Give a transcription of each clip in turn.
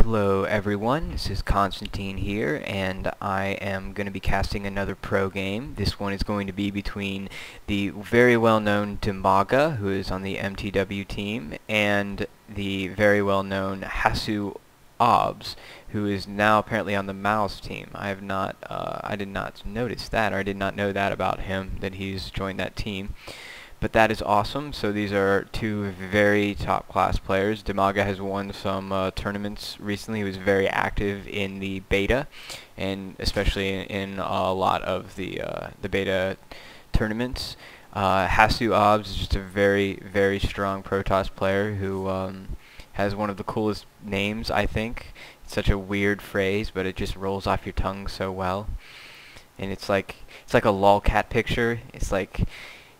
Hello everyone, this is Constantine here, and I am going to be casting another pro game. This one is going to be between the very well-known Dimaga, who is on the MTW team, and the very well-known HasuObs, who is now apparently on the Mouse team. I did not notice that, or I did not know that about him, that he's joined that team. But that is awesome. So these are two very top-class players. Dimaga has won some tournaments recently. He was very active in the beta, and especially in a lot of the beta tournaments. HasuObs is just a very, very strong Protoss player who has one of the coolest names, I think. It's such a weird phrase, but it just rolls off your tongue so well. And it's like a lolcat picture. It's like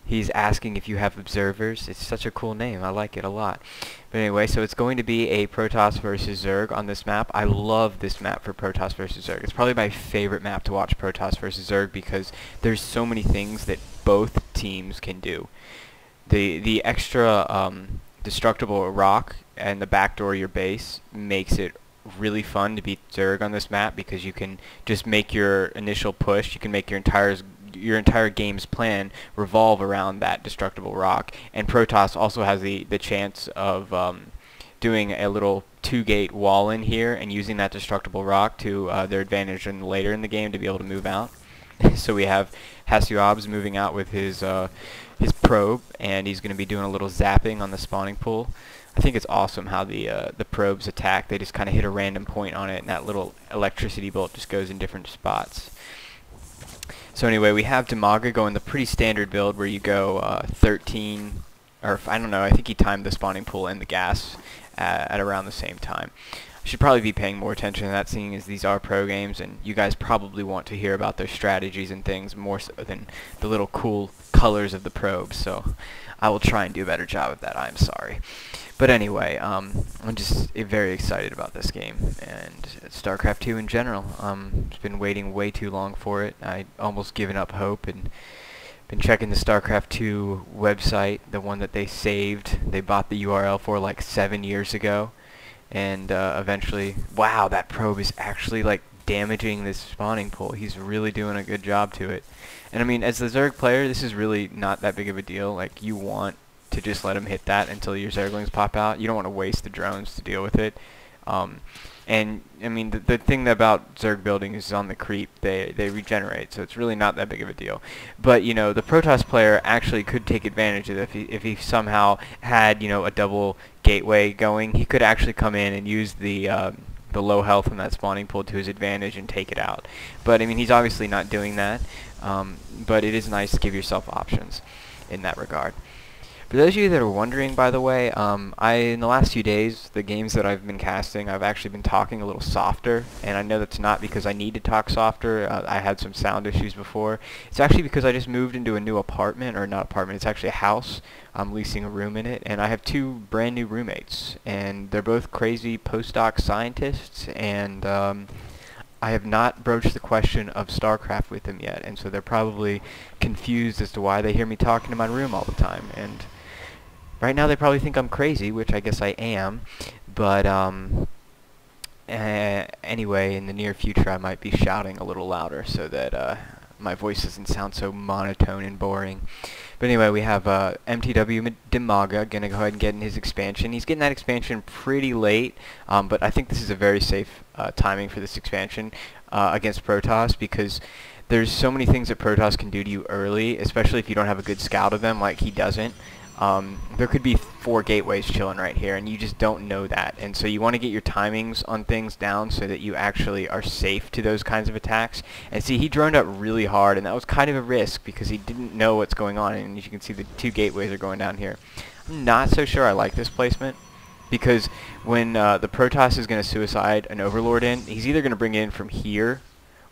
he's asking if you have observers. It's such a cool name. I like it a lot. But anyway, so it's going to be a Protoss versus Zerg on this map. I love this map for Protoss versus Zerg. It's probably my favorite map to watch Protoss versus Zerg because there's so many things that both teams can do. The extra destructible rock and the backdoor your base makes it really fun to beat Zerg on this map because you can just make your initial push. You can make your entire game's plan revolve around that destructible rock, and Protoss also has the chance of doing a little two-gate wall in here and using that destructible rock to their advantage later in the game to be able to move out. So we have HasuObs moving out with his probe, and he's going to be doing a little zapping on the spawning pool. I think it's awesome how the probes attack. They just kind of hit a random point on it, and that little electricity bolt just goes in different spots. So anyway, we have Dimaga going the pretty standard build where you go 13, or I don't know, I think he timed the spawning pool and the gas at around the same time. I should probably be paying more attention to that, seeing as these are pro games, and you guys probably want to hear about their strategies and things more so than the little cool colors of the probes, so I will try and do a better job of that. I'm sorry. But anyway, I'm just very excited about this game and StarCraft 2 in general. I've been waiting way too long for it. I'd almost given up hope and been checking the StarCraft 2 website, the one that they saved. They bought the URL for like 7 years ago, and eventually, wow, that probe is actually like damaging this spawning pool. He's really doing a good job to it. And I mean, as the Zerg player, this is really not that big of a deal. Like, you want to just let him hit that until your Zerglings pop out. You don't want to waste the drones to deal with it. And I mean, the thing about Zerg building is on the creep. They regenerate, so it's really not that big of a deal. But you know, the Protoss player actually could take advantage of it if he somehow had, you know, a double gateway going. He could actually come in and use the low health in that spawning pool to his advantage and take it out. But I mean, he's obviously not doing that. But it is nice to give yourself options in that regard. For those of you that are wondering, by the way, in the last few days, the games that I've been casting, I've actually been talking a little softer, and I know that's not because I need to talk softer. I had some sound issues before. It's actually because I just moved into a new apartment, or not apartment, it's actually a house. I'm leasing a room in it, and I have two brand new roommates, and they're both crazy postdoc scientists, and I have not broached the question of StarCraft with them yet, and so they're probably confused as to why they hear me talking in my room all the time. And right now they probably think I'm crazy, which I guess I am, but anyway, in the near future I might be shouting a little louder so that my voice doesn't sound so monotone and boring. But anyway, we have MTW Dimaga going to go ahead and get in his expansion. He's getting that expansion pretty late, but I think this is a very safe timing for this expansion against Protoss, because there's so many things that Protoss can do to you early, especially if you don't have a good scout of them like he doesn't. There could be 4 gateways chilling right here, and you just don't know that. And so you want to get your timings on things down so that you actually are safe to those kinds of attacks. And see, he droned up really hard, and that was kind of a risk because he didn't know what's going on. And as you can see, the 2 gateways are going down here. I'm not so sure I like this placement, because when the Protoss is going to suicide an Overlord in, he's either going to bring it in from here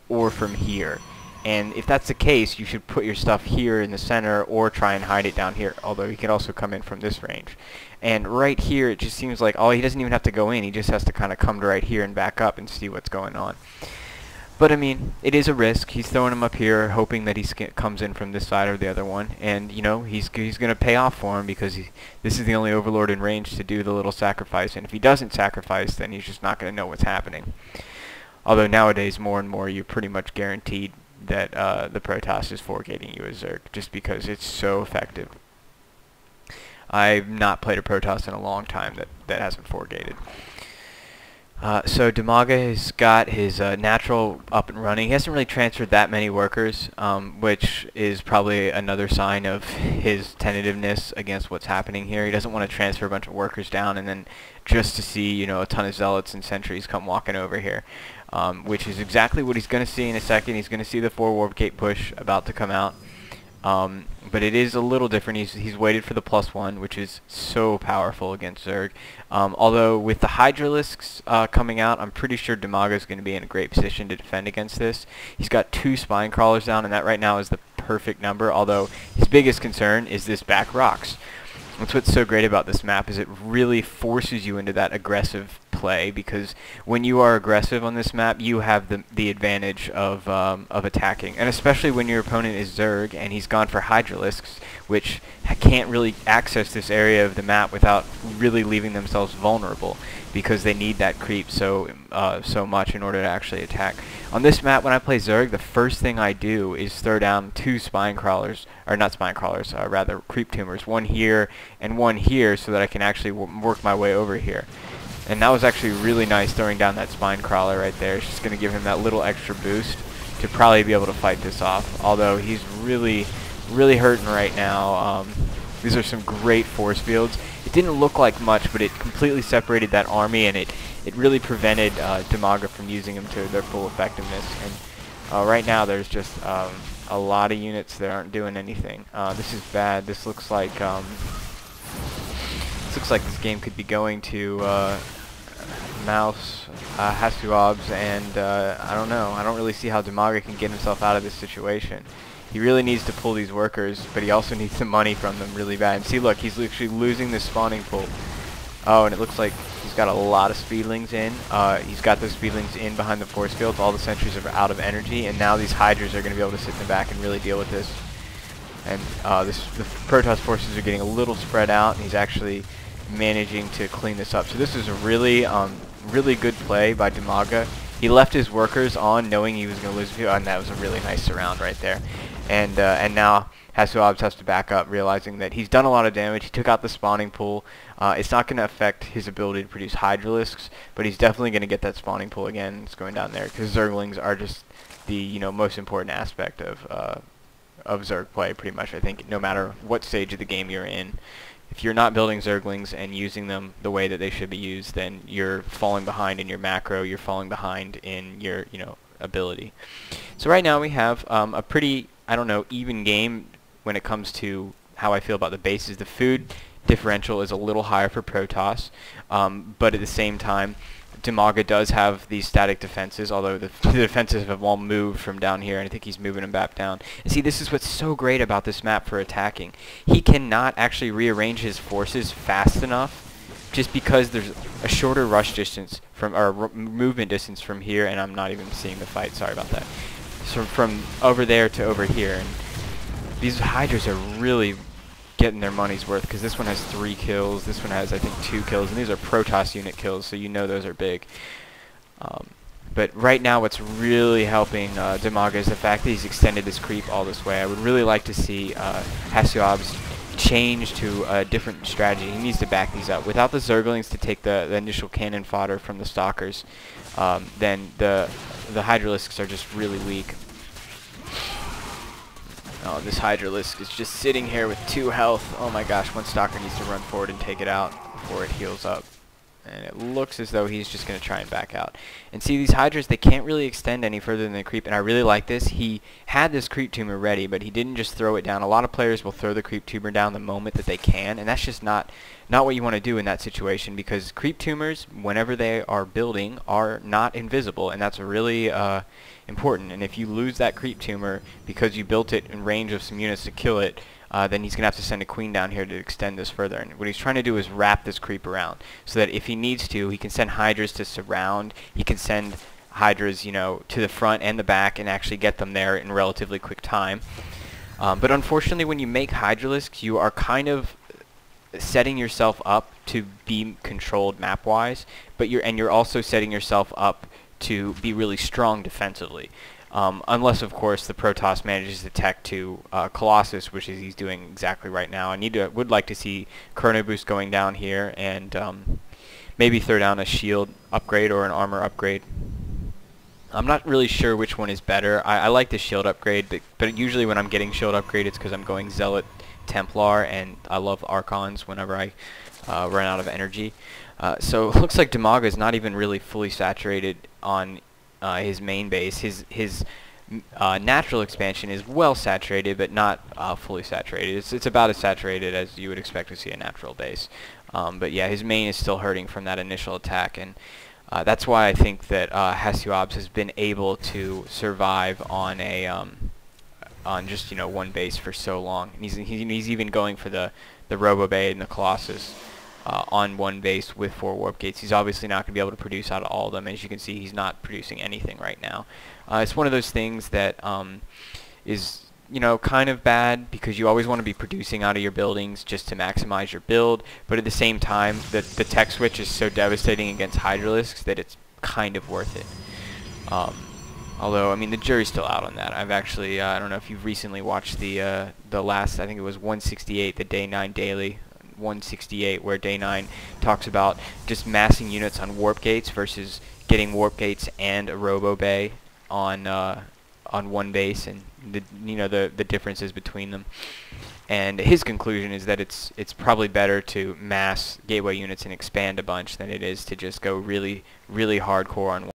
or from here. And if that's the case, you should put your stuff here in the center or try and hide it down here, although he can also come in from this range. And right here, it just seems like, he doesn't even have to go in. He just has to kind of come to right here and back up and see what's going on. But I mean, it is a risk. He's throwing him up here, hoping that he comes in from this side or the other one, and you know he's going to pay off for him because this is the only Overlord in range to do the little sacrifice. And if he doesn't sacrifice, then he's just not going to know what's happening. Although nowadays, more and more, you're pretty much guaranteed that the Protoss is foregating you as Zerg, just because it's so effective. I've not played a Protoss in a long time that hasn't foregated. So Dimaga has got his natural up and running. He hasn't really transferred that many workers, which is probably another sign of his tentativeness against what's happening here. He doesn't want to transfer a bunch of workers down and then just to see, you know, a ton of zealots and sentries come walking over here, which is exactly what he's going to see in a second. He's going to see the 4 warp gate push about to come out. But it is a little different. He's waited for the +1, which is so powerful against Zerg. Although with the Hydralisks coming out, I'm pretty sure Dimaga is going to be in a great position to defend against this. He's got 2 spine crawlers down, and that right now is the perfect number. Although his biggest concern is this back rocks. That's what's so great about this map, is it really forces you into that aggressive play, because when you are aggressive on this map, you have the advantage of attacking, and especially when your opponent is Zerg and he's gone for Hydralisks, which can't really access this area of the map without really leaving themselves vulnerable, because they need that creep so much in order to actually attack. On this map, when I play Zerg, the first thing I do is throw down 2 spine crawlers, or not spine crawlers, rather creep tumors, one here and one here, so that I can actually work my way over here. And that was actually really nice, throwing down that spine crawler right there. It's just going to give him that little extra boost to probably be able to fight this off. Although he's really hurting right now. These are some great force fields. It didn't look like much, but it completely separated that army, and it really prevented Dimaga from using them to their full effectiveness. And right now there's just a lot of units that aren't doing anything. This is bad. This looks like this game could be going to Mouse, HasuObs, and I don't know. I don't really see how Dimaga can get himself out of this situation. He really needs to pull these workers, but he also needs some money from them really bad. And see, look, he's actually losing this spawning pool. Oh, and it looks like he's got a lot of speedlings in. He's got those speedlings in behind the force fields. All the sentries are out of energy, and now these Hydras are going to be able to sit in the back and really deal with this. And the Protoss forces are getting a little spread out, and he's actually managing to clean this up. So this is a really good play by Dimaga. He left his workers on knowing he was going to lose a few, and that was a really nice surround right there. And now HasuObs has to back up, realizing that he's done a lot of damage. He took out the spawning pool. It's not going to affect his ability to produce Hydralisks, but he's definitely going to get that spawning pool again. It's going down there, because Zerglings are just the most important aspect of Zerg play, pretty much. I think no matter what stage of the game you're in, if you're not building Zerglings and using them the way that they should be used, then you're falling behind in your macro, you're falling behind in your, ability. So right now we have a pretty, I don't know, even game when it comes to how I feel about the bases. The food differential is a little higher for Protoss, but at the same time, Dimaga does have these static defenses, although the defenses have all moved from down here, and I think he's moving them back down. And see, this is what's so great about this map for attacking. He cannot actually rearrange his forces fast enough, just because there's a shorter rush distance from, or movement distance from here, and I'm not even seeing the fight, sorry about that. So from over there to over here, and these Hydras are really getting their money's worth, because this one has 3 kills, this one has I think 2 kills, and these are Protoss unit kills, so you know those are big. But right now what's really helping Dimaga is the fact that he's extended this creep all this way. I would really like to see HasuObs change to a different strategy. He needs to back these up. Without the Zerglings to take the initial cannon fodder from the Stalkers, then the Hydralisks are just really weak. Oh, this Hydralisk is just sitting here with 2 health. Oh my gosh, one Stalker needs to run forward and take it out before it heals up. And it looks as though he's just going to try and back out. And see, these Hydras, they can't really extend any further than the creep, and I really like this. He had this creep tumor ready, but he didn't just throw it down. A lot of players will throw the creep tumor down the moment that they can, and that's just not what you want to do in that situation, because creep tumors, whenever they are building, are not invisible, and that's really important. And if you lose that creep tumor because you built it in range of some units to kill it, then he's going to have to send a queen down here to extend this further. And what he's trying to do is wrap this creep around, so that if he needs to, he can send Hydras to surround, he can send Hydras, you know, to the front and the back and actually get them there in relatively quick time. But unfortunately, when you make Hydralisks, you are kind of setting yourself up to be controlled map-wise, but you're also setting yourself up to be really strong defensively. Unless, of course, the Protoss manages to tech to Colossus, which is he's doing exactly right now. Would like to see Chrono Boost going down here, and maybe throw down a shield upgrade or an armor upgrade. I'm not really sure which one is better. I like the shield upgrade, but usually when I'm getting shield upgrade, it's because I'm going Zealot Templar, and I love Archons whenever I run out of energy. So it looks like Dimaga is not even really fully saturated on his main base. His natural expansion is well saturated, but not fully saturated. It's about as saturated as you would expect to see a natural base. But yeah, his main is still hurting from that initial attack, and that's why I think that HasuObs has been able to survive on a on just, you know, one base for so long. And he's even going for the Robo Bay and the Colossus on one base with 4 warp gates. He's obviously not going to be able to produce out of all of them. As you can see, he's not producing anything right now. It's one of those things that is, you know, kind of bad, because you always want to be producing out of your buildings just to maximize your build, but at the same time, the tech switch is so devastating against Hydralisks that it's kind of worth it. Although, I mean, the jury's still out on that. I've actually, I don't know if you've recently watched the last, I think it was 168, the Day 9 Daily, 168, where Day 9 talks about just massing units on warp gates versus getting warp gates and a Robo Bay on one base, and the differences between them. And his conclusion is that it's probably better to mass gateway units and expand a bunch than it is to just go really hardcore on one.